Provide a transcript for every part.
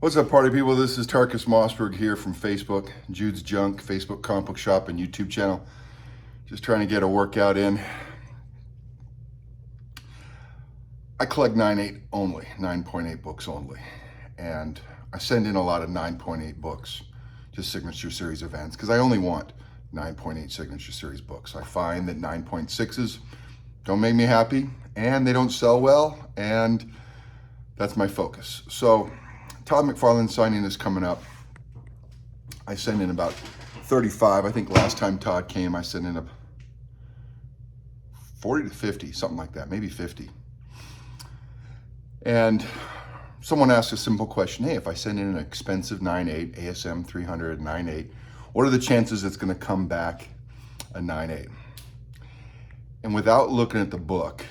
What's up, party people? This is Tarkus Mossberg here from Facebook, Jude's Junk, Facebook comic book shop and YouTube channel. Just trying to get a workout in. I collect 9.8 only, 9.8 books only. And I send in a lot of 9.8 books, just signature series events, because I only want 9.8 signature series books. I find that 9.6s don't make me happy and they don't sell well, and that's my focus. So Todd McFarlane signing is coming up. I sent in about 35. I think last time Todd came, I sent in a 40 to 50, something like that, maybe 50. And someone asked a simple question: hey, if I send in an expensive 9.8, ASM 300, 9.8, what are the chances it's going to come back a 9.8? And without looking at the book,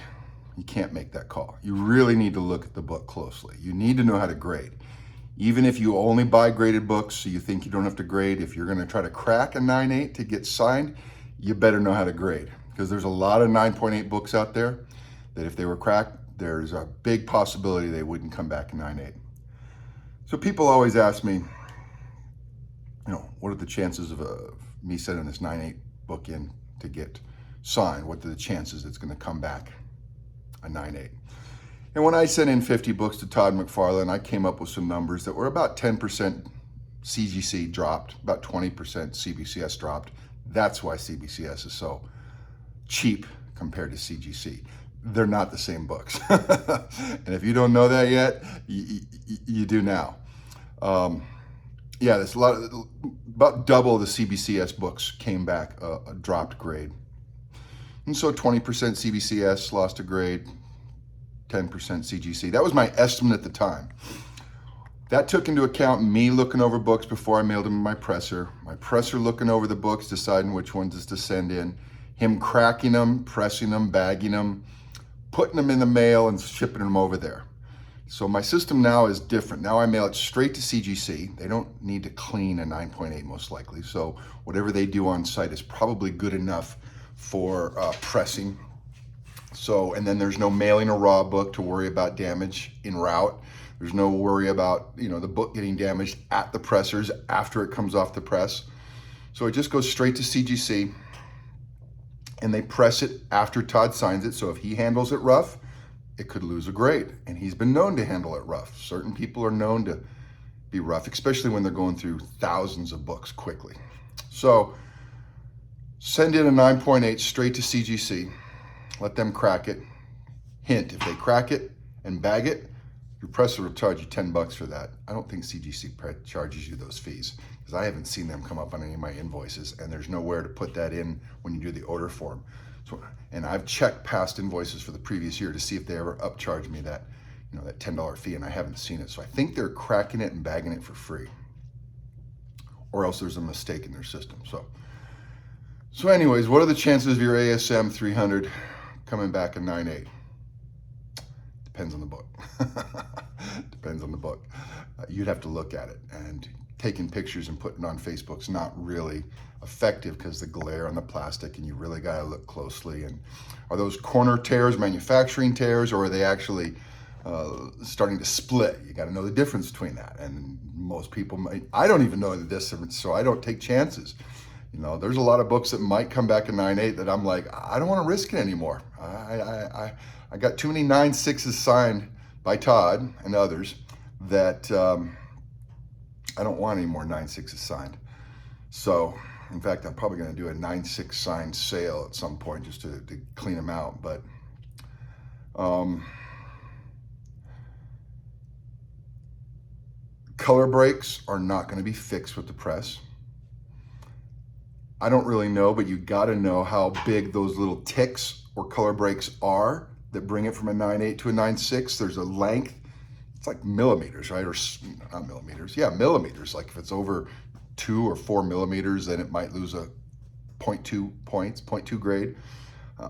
you can't make that call. You really need to look at the book closely. You need to know how to grade. Even if you only buy graded books, so you think you don't have to grade, if you're going to try to crack a 9.8 to get signed, you better know how to grade, because there's a lot of 9.8 books out there that if they were cracked, there's a big possibility they wouldn't come back in 9.8. So people always ask me, what are the chances of me sending this 9.8 book in to get signed? What are the chances it's going to come back a 9.8? And when I sent in 50 books to Todd McFarlane, I came up with some numbers that were about 10% CGC dropped, about 20% CBCS dropped. That's why CBCS is so cheap compared to CGC. They're not the same books. And if you don't know that yet, you do now. There's a lot of, about double the CBCS books came back a dropped grade. And so 20% CBCS lost a grade, 10% CGC. That was my estimate at the time. That took into account me looking over books before I mailed them to my presser looking over the books, deciding which ones to send in, him cracking them, pressing them, bagging them, putting them in the mail and shipping them over there. So my system now is different. Now I mail it straight to CGC. They don't need to clean a 9.8 most likely. So whatever they do on site is probably good enough for pressing. So, and then there's no mailing a raw book to worry about damage en route. There's no worry about, the book getting damaged at the pressers after it comes off the press. So it just goes straight to CGC, and they press it after Todd signs it. So if he handles it rough, it could lose a grade. And he's been known to handle it rough. Certain people are known to be rough, especially when they're going through thousands of books quickly. So send in a 9.8 straight to CGC. Let them crack it. Hint, if they crack it and bag it, your presser will charge you $10 for that. I don't think CGC charges you those fees, because I haven't seen them come up on any of my invoices, and there's nowhere to put that in when you do the order form. So, and I've checked past invoices for the previous year to see if they ever upcharged me that, that $10 fee, and I haven't seen it. So I think they're cracking it and bagging it for free, or else there's a mistake in their system. So anyways, what are the chances of your ASM 300 coming back in 9.8? Depends on the book. Depends on the book. You'd have to look at it, and taking pictures and putting it on Facebook's not really effective because the glare on the plastic, and you really got to look closely. And are those corner tears manufacturing tears, or are they actually starting to split? You got to know the difference between that. And most people I don't even know the difference, so I don't take chances. There's a lot of books that might come back in 9.8 that I'm like, I don't want to risk it anymore. I got too many 9.6s signed by Todd and others that I don't want any more 9.6s signed. So, in fact, I'm probably going to do a 9.6 signed sale at some point just to clean them out. But color breaks are not going to be fixed with the press. I don't really know, but you got to know how big those little ticks or color breaks are that bring it from a 9.8 to a 9.6. There's a length. It's like millimeters, right? Or not millimeters. Yeah, millimeters. Like if it's over 2 or 4 millimeters, then it might lose a 0.2 points, 0.2 grade.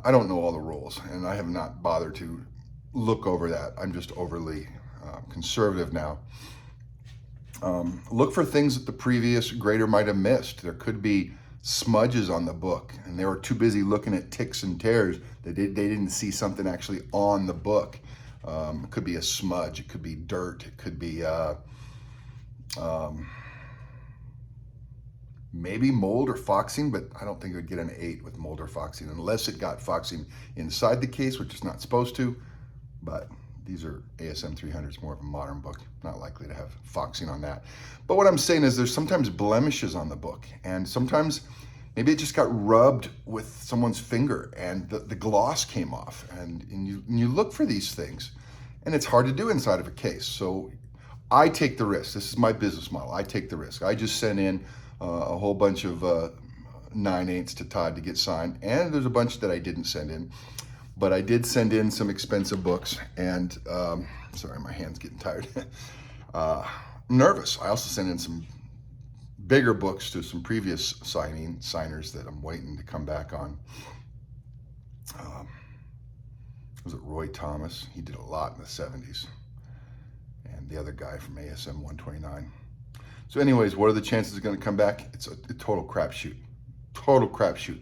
I don't know all the rules, and I have not bothered to look over that. I'm just overly conservative now. Look for things that the previous grader might have missed. There could be smudges on the book, and they were too busy looking at ticks and tears that they didn't see something actually on the book. It could be a smudge, it could be dirt, it could be Um, maybe mold or foxing, but I don't think it would get an 8 with mold or foxing unless it got foxing inside the case, which it's not supposed to. But these are ASM 300s, more of a modern book, not likely to have foxing on that. But what I'm saying is there's sometimes blemishes on the book, and sometimes maybe it just got rubbed with someone's finger and the gloss came off. And you look for these things, and it's hard to do inside of a case. So I take the risk. This is my business model. I take the risk. I just sent in a whole bunch of 9/8s to Todd to get signed, and there's a bunch that I didn't send in. But I did send in some expensive books, and sorry, my hand's getting tired. I'm nervous. I also sent in some bigger books to some previous signers that I'm waiting to come back on. Was it Roy Thomas? He did a lot in the 70s. And the other guy from ASM 129. So anyways, what are the chances it's going to come back? It's a total crapshoot. Total crapshoot.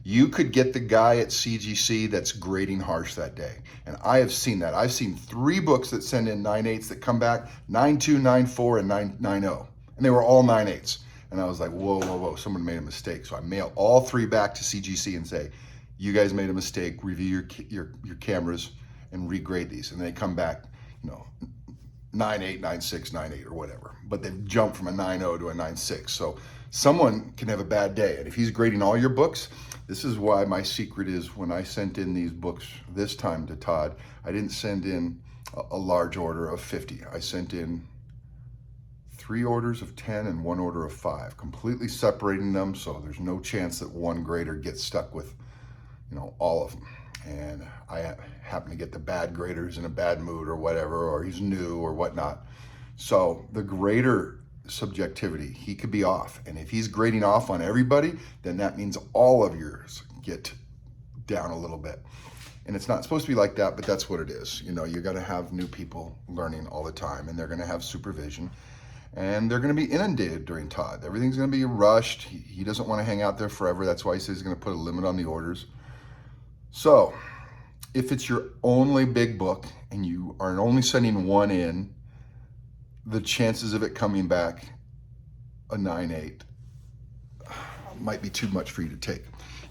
You could get the guy at CGC that's grading harsh that day. And I have seen that. I've seen 3 books that send in 9/8s that come back 9.2, 9.4, and 9.0. And they were all 9/8s. And I was like, whoa, whoa, whoa, someone made a mistake. So I mail all 3 back to CGC and say, you guys made a mistake, review your cameras and regrade these. And they come back, 9.8, 9.6, 9.8 or whatever. But they've jumped from a 9.0 to a 9.6. So someone can have a bad day. And if he's grading all your books, this is why my secret is when I sent in these books this time to Todd, I didn't send in a large order of 50. I sent in 3 orders of 10 and 1 order of 5, completely separating them so there's no chance that one grader gets stuck with, all of them. And I happen to get the bad graders in a bad mood or whatever, or he's new or whatnot. So the grader subjectivity, he could be off. And if he's grading off on everybody, then that means all of yours get down a little bit. And it's not supposed to be like that, but that's what it is. You're going to have new people learning all the time, and they're going to have supervision. And they're going to be inundated during Todd. Everything's going to be rushed. He doesn't want to hang out there forever. That's why he says he's going to put a limit on the orders. So if it's your only big book and you are only sending 1 in, the chances of it coming back a 9.8 might be too much for you to take.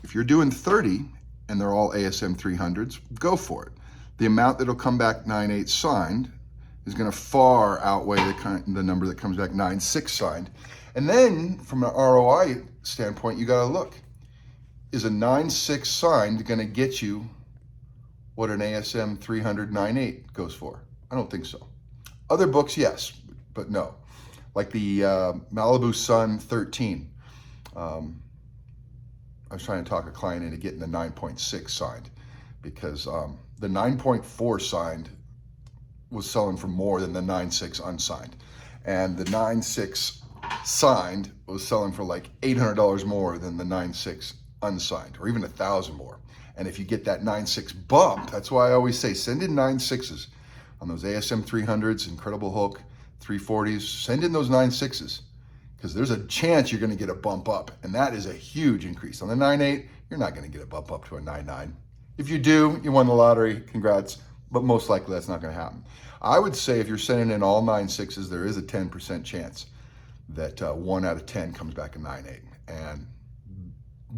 If you're doing 30 and they're all ASM 300s, go for it. The amount that'll come back 9.8 signed is going to far outweigh the number that comes back 9.6 signed. And then from an ROI standpoint, you got to look. Is a 9.6 signed going to get you what an ASM 300 9.8 goes for? I don't think so. Other books, yes, but no. Like the Malibu Sun 13. I was trying to talk a client into getting the 9.6 signed because the 9.4 signed was selling for more than the 9.6 unsigned. And the 9.6 signed was selling for like $800 more than the 9.6 unsigned, or even $1,000 more. And if you get that 9.6 bump, that's why I always say send in 9.6s on those ASM 300s, Incredible Hulk 340s. Send in those 9.6s because there's a chance you're going to get a bump up, and that is a huge increase. On the 9.8, you're not going to get a bump up to a 9.9. If you do, you won the lottery. Congrats, but most likely that's not going to happen. I would say if you're sending in all 9.6s, there is a 10% chance that 1 out of 10 comes back a 9.8, and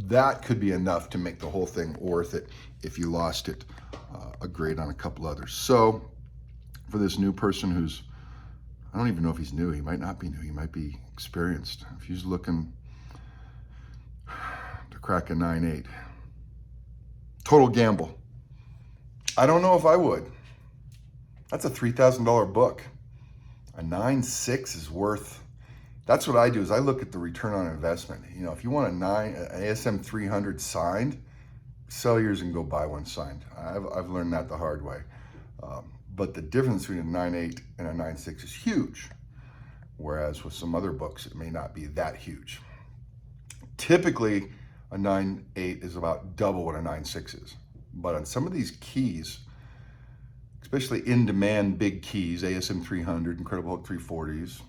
that could be enough to make the whole thing worth it if you lost it a grade on a couple others. So for this new person who's, I don't even know if he's new, he might not be new, he might be experienced. If he's looking to crack a 9.8, total gamble. I don't know if I would. That's a $3,000 book. A 9.6 is worth. That's what I do is I look at the return on investment. If you want an ASM 300 signed, sell yours and go buy one signed. I've learned that the hard way. But the difference between a 9.8 and a 9.6 is huge. Whereas with some other books, it may not be that huge. Typically, a 9.8 is about double what a 9.6 is. But on some of these keys, especially in-demand big keys, ASM 300, Incredible Hulk 340s,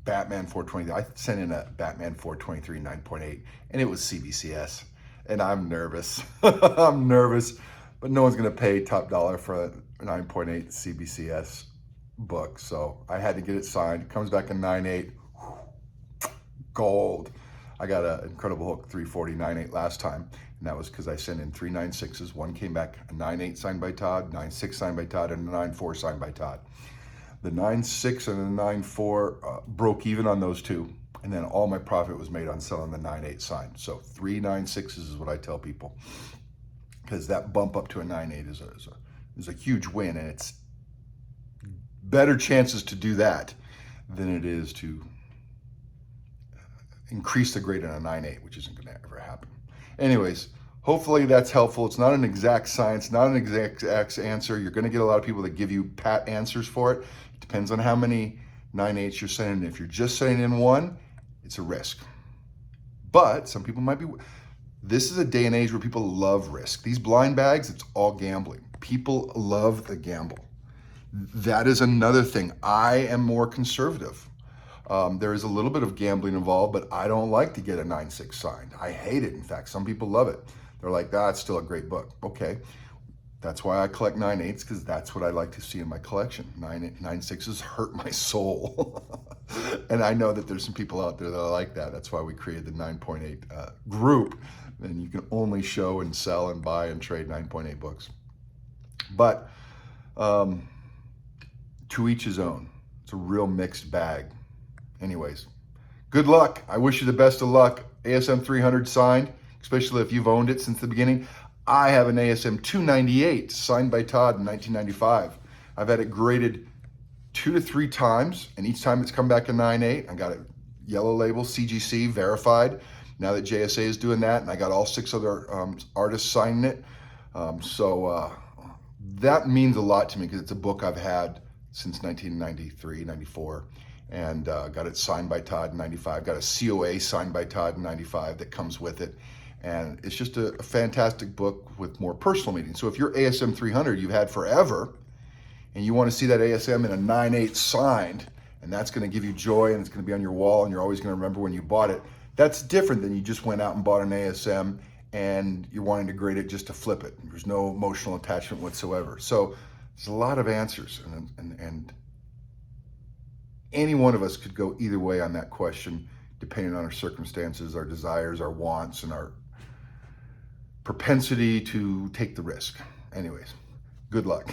Batman 423. I sent in a Batman 423 9.8, and it was CBCS, and I'm nervous. I'm nervous, but no one's going to pay top dollar for a 9.8 CBCS book, so I had to get it signed. It comes back in 9.8, gold. I got an Incredible Hulk 340 9.8 last time, and that was because I sent in 3 9.6s. One came back a 9.8 signed by Todd, 9.6 signed by Todd, and a 9.4 signed by Todd. The 9.6 and the 9.4 broke even on those two, and then all my profit was made on selling the 9.8 signed. So 3 9.6s is what I tell people, because that bump up to a 9.8 is a huge win, and it's better chances to do that than it is to increase the grade on a 9.8, which isn't going to ever happen. Anyways, hopefully that's helpful. It's not an exact science, not an exact answer. You're going to get a lot of people that give you pat answers for it. It depends on how many 9.8s you're sending in. If you're just sending in one, it's a risk. But some people might be. This is a day and age where people love risk. These blind bags, it's all gambling. People love the gamble. That is another thing. I am more conservative. There is a little bit of gambling involved, but I don't like to get a 9.6 signed. I hate it. In fact, some people love it. They're like, it's still a great book. Okay. That's why I collect 9.8s, because that's what I like to see in my collection. 9.6s hurt my soul. And I know that there's some people out there that are like that. That's why we created the 9.8 group. And you can only show and sell and buy and trade 9.8 books. But to each his own. It's a real mixed bag. Anyways, good luck. I wish you the best of luck. ASM 300 signed, especially if you've owned it since the beginning. I have an ASM 298 signed by Todd in 1995. I've had it graded 2 to 3 times, and each time it's come back a 9.8. I got it yellow label, CGC, verified. Now that JSA is doing that, and I got all 6 other artists signing it. So that means a lot to me, because it's a book I've had since 1993, 94. And got it signed by Todd in 95, got a COA signed by Todd in 95 that comes with it. And it's just a fantastic book with more personal meaning. So if your ASM 300 you've had forever, and you want to see that ASM in a 9.8 signed, and that's going to give you joy, and it's going to be on your wall, and you're always going to remember when you bought it, that's different than you just went out and bought an ASM, and you're wanting to grade it just to flip it. There's no emotional attachment whatsoever. So there's a lot of answers, and any one of us could go either way on that question, depending on our circumstances, our desires, our wants, and our propensity to take the risk. Anyways, good luck.